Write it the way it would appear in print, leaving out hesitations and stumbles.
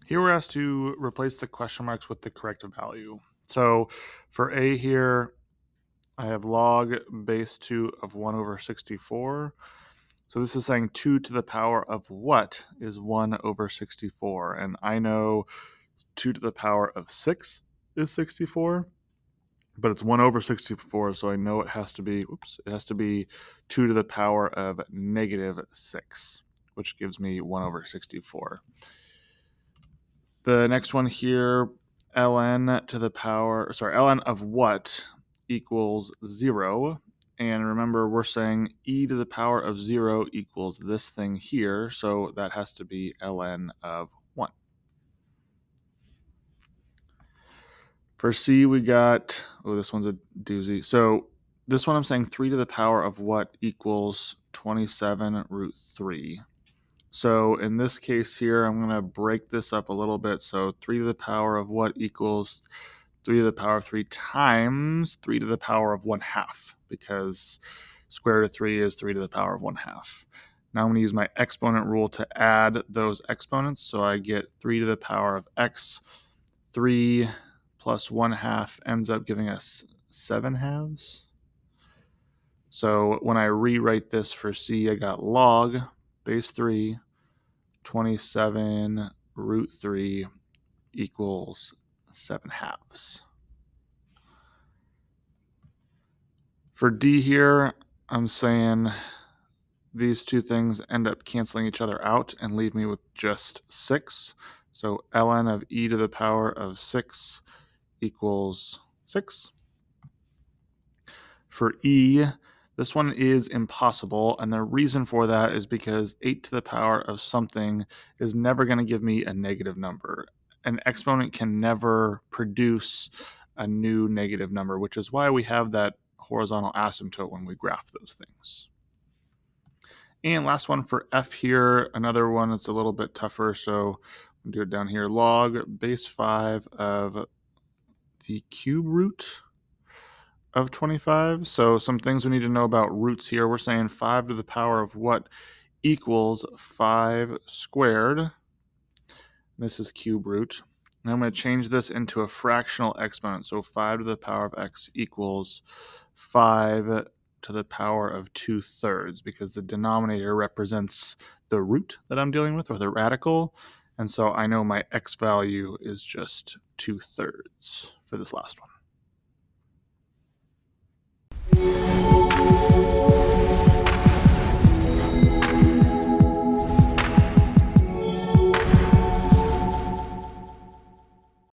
Here we're asked to replace the question marks with the correct value. So for a here, I have log base 2 of 1 over 64. So this is saying 2 to the power of what is 1 over 64? And I know 2 to the power of 6 is 64, but it's 1 over 64, so I know it has to be, it has to be 2 to the power of negative 6, which gives me 1 over 64. The next one here, ln to the power, ln of what equals 0. And remember, we're saying e to the power of 0 equals this thing here, so that has to be ln of 1. For C, we got, this one's a doozy. So this one I'm saying 3 to the power of what equals 27 root 3. So in this case here, I'm going to break this up a little bit. So 3 to the power of what equals 3 to the power of 3 times 3 to the power of 1/2, because square root of 3 is 3 to the power of 1/2. Now I'm going to use my exponent rule to add those exponents. So I get 3 to the power of x. 3 plus 1/2 ends up giving us 7/2. So when I rewrite this for C, I got log base 3, 27 root 3 equals 7/2. For D here, I'm saying these two things end up canceling each other out and leave me with just 6. So ln of e to the power of 6 equals 6. For E, this one is impossible, and the reason for that is because 8 to the power of something is never going to give me a negative number. An exponent can never produce a new negative number, which is why we have that horizontal asymptote when we graph those things. And last one for F here, another one that's a little bit tougher, so I'll do it down here. Log base 5 of the cube root of 25. So some things we need to know about roots here. We're saying 5 to the power of what equals 5 squared. This is cube root. And I'm going to change this into a fractional exponent. So 5 to the power of x equals 5 to the power of 2/3, because the denominator represents the root that I'm dealing with, or the radical. And so I know my x value is just 2/3 for this last one.